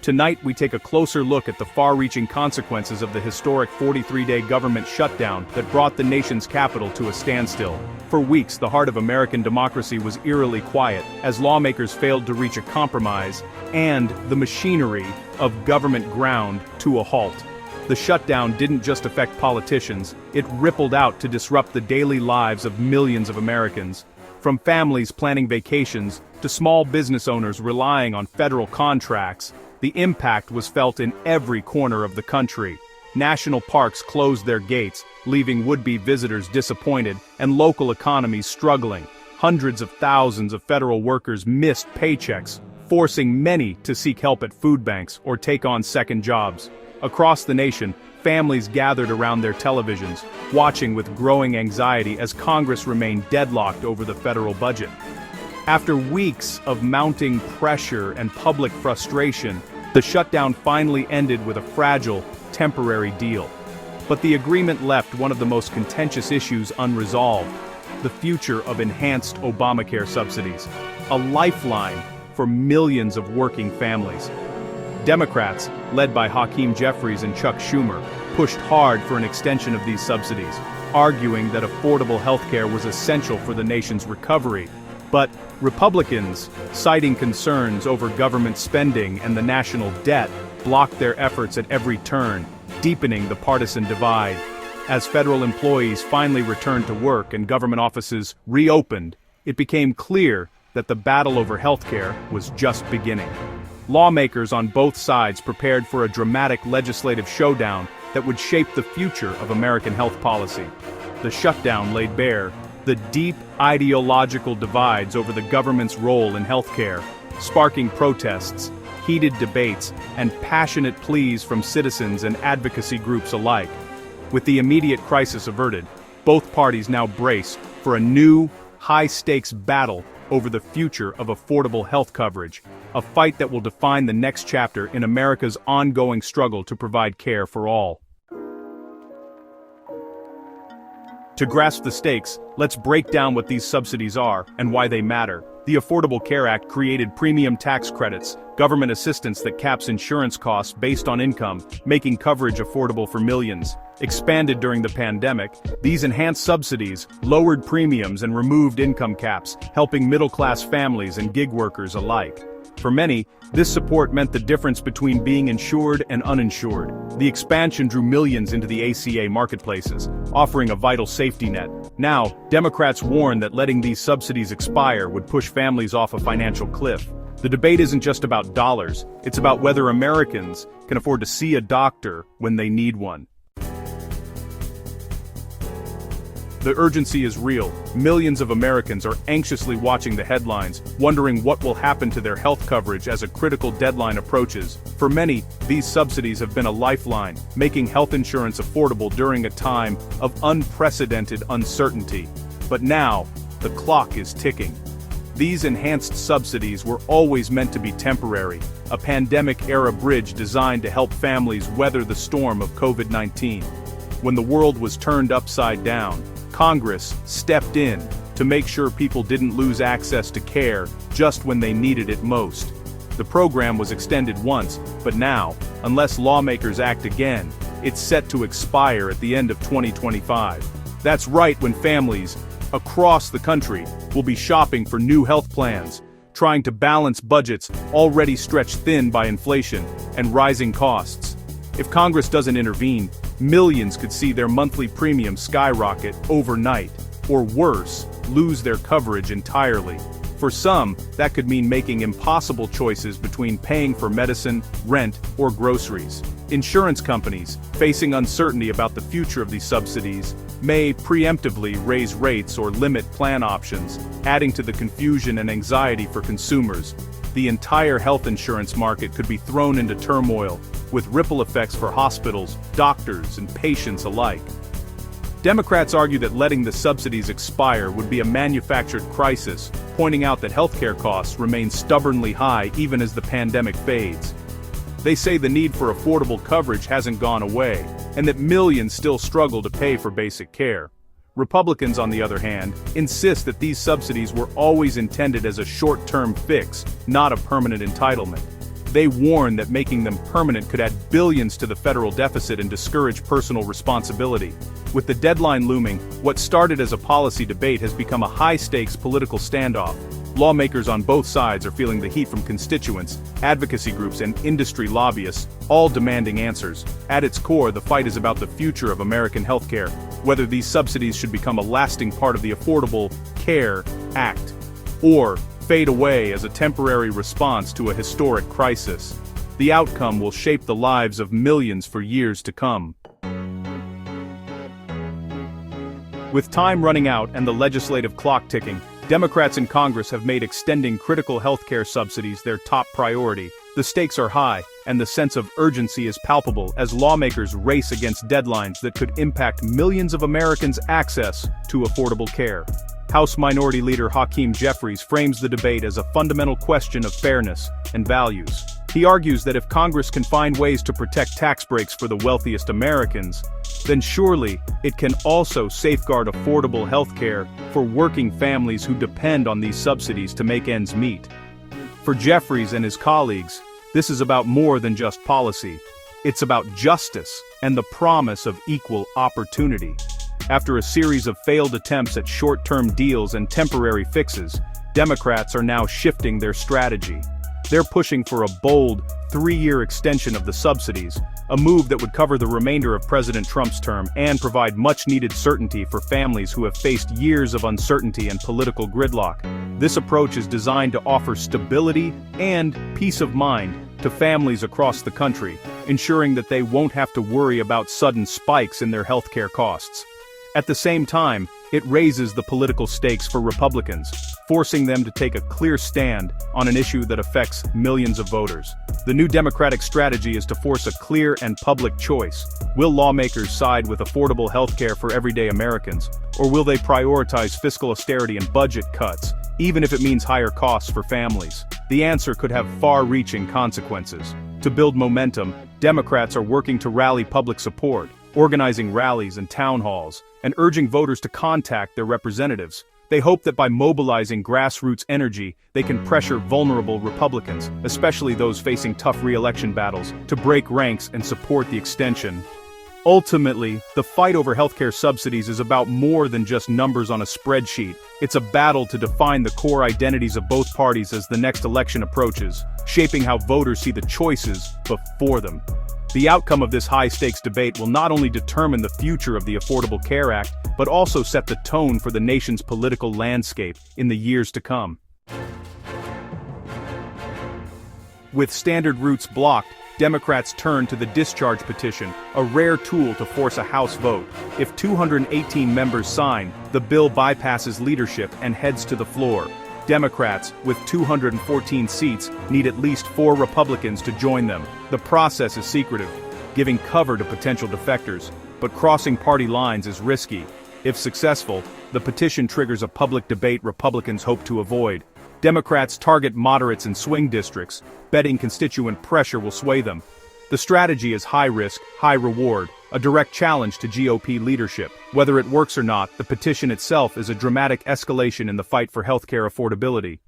Tonight we take a closer look at the far-reaching consequences of the historic 43-day government shutdown that brought the nation's capital to a standstill. For weeks, the heart of American democracy was eerily quiet, as lawmakers failed to reach a compromise, and the machinery of government ground to a halt. The shutdown didn't just affect politicians, it rippled out to disrupt the daily lives of millions of Americans. From families planning vacations, to small business owners relying on federal contracts, the impact was felt in every corner of the country. National parks closed their gates, leaving would-be visitors disappointed, and local economies struggling. Hundreds of thousands of federal workers missed paychecks, forcing many to seek help at food banks or take on second jobs. Across the nation, families gathered around their televisions, watching with growing anxiety as Congress remained deadlocked over the federal budget. After weeks of mounting pressure and public frustration, the shutdown finally ended with a fragile, temporary deal. But the agreement left one of the most contentious issues unresolved: the future of enhanced Obamacare subsidies, a lifeline for millions of working families. Democrats, led by Hakeem Jeffries and Chuck Schumer, pushed hard for an extension of these subsidies, arguing that affordable health care was essential for the nation's recovery. But Republicans, citing concerns over government spending and the national debt, blocked their efforts at every turn, deepening the partisan divide. As federal employees finally returned to work and government offices reopened, it became clear that the battle over healthcare was just beginning. Lawmakers on both sides prepared for a dramatic legislative showdown that would shape the future of American health policy. The shutdown laid bare the deep ideological divides over the government's role in healthcare, sparking protests, heated debates, and passionate pleas from citizens and advocacy groups alike. With the immediate crisis averted, both parties now brace for a new, high-stakes battle over the future of affordable health coverage, a fight that will define the next chapter in America's ongoing struggle to provide care for all. To grasp the stakes, let's break down what these subsidies are and why they matter. The Affordable Care Act created premium tax credits, government assistance that caps insurance costs based on income, making coverage affordable for millions. Expanded during the pandemic, these enhanced subsidies lowered premiums and removed income caps, helping middle-class families and gig workers alike. For many, this support meant the difference between being insured and uninsured. The expansion drew millions into the ACA marketplaces, offering a vital safety net. Now, Democrats warn that letting these subsidies expire would push families off a financial cliff. The debate isn't just about dollars, it's about whether Americans can afford to see a doctor when they need one. The urgency is real. Millions of Americans are anxiously watching the headlines, wondering what will happen to their health coverage as a critical deadline approaches. For many, these subsidies have been a lifeline, making health insurance affordable during a time of unprecedented uncertainty. But now, the clock is ticking. These enhanced subsidies were always meant to be temporary, a pandemic-era bridge designed to help families weather the storm of COVID-19. When the world was turned upside down, Congress stepped in to make sure people didn't lose access to care just when they needed it most. The program was extended once, but now, unless lawmakers act again, it's set to expire at the end of 2025. That's right, when families across the country will be shopping for new health plans, trying to balance budgets already stretched thin by inflation and rising costs. If Congress doesn't intervene, millions could see their monthly premium skyrocket overnight, or worse, lose their coverage entirely. For some, that could mean making impossible choices between paying for medicine, rent, or groceries. Insurance companies, facing uncertainty about the future of these subsidies, may preemptively raise rates or limit plan options, adding to the confusion and anxiety for consumers. The entire health insurance market could be thrown into turmoil, with ripple effects for hospitals, doctors, and patients alike. Democrats argue that letting the subsidies expire would be a manufactured crisis, pointing out that healthcare costs remain stubbornly high even as the pandemic fades. They say the need for affordable coverage hasn't gone away, and that millions still struggle to pay for basic care. Republicans, on the other hand, insist that these subsidies were always intended as a short-term fix, not a permanent entitlement. They warn that making them permanent could add billions to the federal deficit and discourage personal responsibility. With the deadline looming, what started as a policy debate has become a high-stakes political standoff. Lawmakers on both sides are feeling the heat from constituents, advocacy groups, and industry lobbyists, all demanding answers. At its core, the fight is about the future of American healthcare, whether these subsidies should become a lasting part of the Affordable Care Act, or fade away as a temporary response to a historic crisis. The outcome will shape the lives of millions for years to come. With time running out and the legislative clock ticking, Democrats in Congress have made extending critical healthcare subsidies their top priority. The stakes are high, and the sense of urgency is palpable as lawmakers race against deadlines that could impact millions of Americans' access to affordable care. House Minority Leader Hakeem Jeffries frames the debate as a fundamental question of fairness and values. He argues that if Congress can find ways to protect tax breaks for the wealthiest Americans, then surely it can also safeguard affordable health care for working families who depend on these subsidies to make ends meet. For Jeffries and his colleagues, this is about more than just policy. It's about justice and the promise of equal opportunity. After a series of failed attempts at short-term deals and temporary fixes, Democrats are now shifting their strategy. They're pushing for a bold, 3-year extension of the subsidies, a move that would cover the remainder of President Trump's term and provide much-needed certainty for families who have faced years of uncertainty and political gridlock. This approach is designed to offer stability and peace of mind to families across the country, ensuring that they won't have to worry about sudden spikes in their healthcare costs. At the same time, it raises the political stakes for Republicans, forcing them to take a clear stand on an issue that affects millions of voters. The new Democratic strategy is to force a clear and public choice. Will lawmakers side with affordable health care for everyday Americans, or will they prioritize fiscal austerity and budget cuts, even if it means higher costs for families? The answer could have far-reaching consequences. To build momentum, Democrats are working to rally public support, organizing rallies and town halls, and urging voters to contact their representatives. They hope that by mobilizing grassroots energy, they can pressure vulnerable Republicans, especially those facing tough re-election battles, to break ranks and support the extension. Ultimately, the fight over healthcare subsidies is about more than just numbers on a spreadsheet. It's a battle to define the core identities of both parties as the next election approaches, shaping how voters see the choices before them. The outcome of this high-stakes debate will not only determine the future of the Affordable Care Act, but also set the tone for the nation's political landscape in the years to come. With standard routes blocked, Democrats turn to the discharge petition, a rare tool to force a House vote. If 218 members sign, the bill bypasses leadership and heads to the floor. Democrats, with 214 seats, need at least 4 Republicans to join them. The process is secretive, giving cover to potential defectors, but crossing party lines is risky. If successful, the petition triggers a public debate Republicans hope to avoid. Democrats target moderates in swing districts, betting constituent pressure will sway them. The strategy is high risk, high reward, a direct challenge to GOP leadership. Whether it works or not, the petition itself is a dramatic escalation in the fight for healthcare affordability.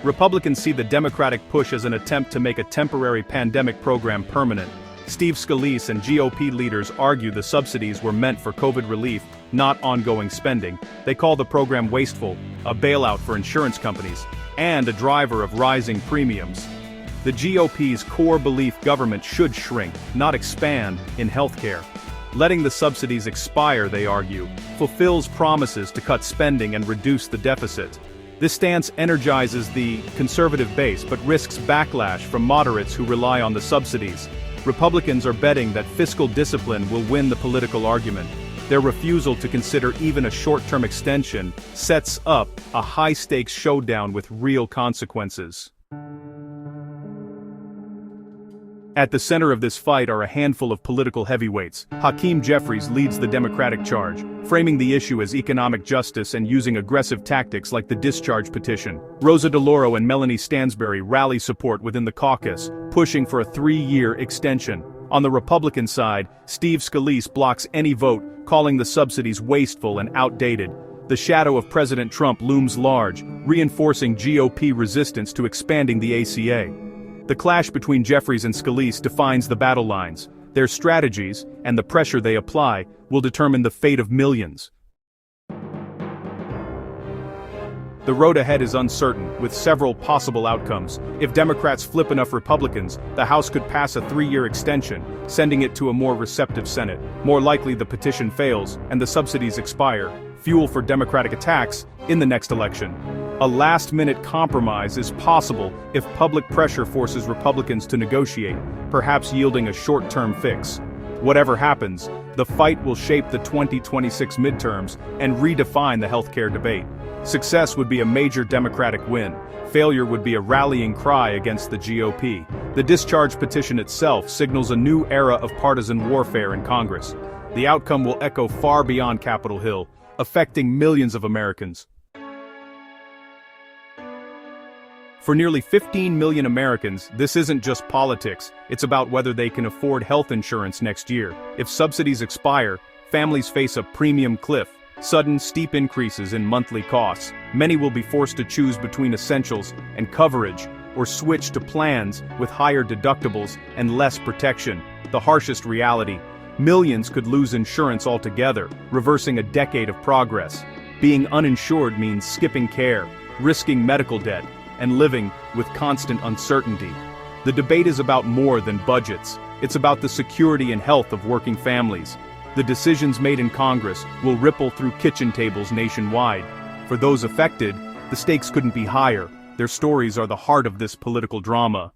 Republicans see the Democratic push as an attempt to make a temporary pandemic program permanent. Steve Scalise and GOP leaders argue the subsidies were meant for COVID relief, not ongoing spending. They call the program wasteful, a bailout for insurance companies, and a driver of rising premiums. The GOP's core belief government should shrink, not expand, in healthcare. Letting the subsidies expire, they argue, fulfills promises to cut spending and reduce the deficit. This stance energizes the conservative base but risks backlash from moderates who rely on the subsidies. Republicans are betting that fiscal discipline will win the political argument. Their refusal to consider even a short-term extension sets up a high-stakes showdown with real consequences. At the center of this fight are a handful of political heavyweights. Hakeem Jeffries leads the Democratic charge, framing the issue as economic justice and using aggressive tactics like the discharge petition. Rosa DeLauro and Melanie Stansbury rally support within the caucus, pushing for a 3-year extension. On the Republican side, Steve Scalise blocks any vote, calling the subsidies wasteful and outdated. The shadow of President Trump looms large, reinforcing GOP resistance to expanding the ACA. The clash between Jeffries and Scalise defines the battle lines. Their strategies, and the pressure they apply, will determine the fate of millions. The road ahead is uncertain, with several possible outcomes. If Democrats flip enough Republicans, the House could pass a 3-year extension, sending it to a more receptive Senate. More likely the petition fails, and the subsidies expire, fuel for Democratic attacks in the next election. A last-minute compromise is possible if public pressure forces Republicans to negotiate, perhaps yielding a short-term fix. Whatever happens, the fight will shape the 2026 midterms and redefine the healthcare debate. Success would be a major Democratic win. Failure would be a rallying cry against the GOP. The discharge petition itself signals a new era of partisan warfare in Congress. The outcome will echo far beyond Capitol Hill, affecting millions of Americans. For nearly 15 million Americans, this isn't just politics, it's about whether they can afford health insurance next year. If subsidies expire, families face a premium cliff, sudden steep increases in monthly costs. Many will be forced to choose between essentials and coverage, or switch to plans with higher deductibles and less protection. The harshest reality: millions could lose insurance altogether, reversing a decade of progress. Being uninsured means skipping care, risking medical debt, and living with constant uncertainty. The debate is about more than budgets. It's about the security and health of working families. The decisions made in Congress will ripple through kitchen tables nationwide. For those affected, the stakes couldn't be higher. Their stories are the heart of this political drama.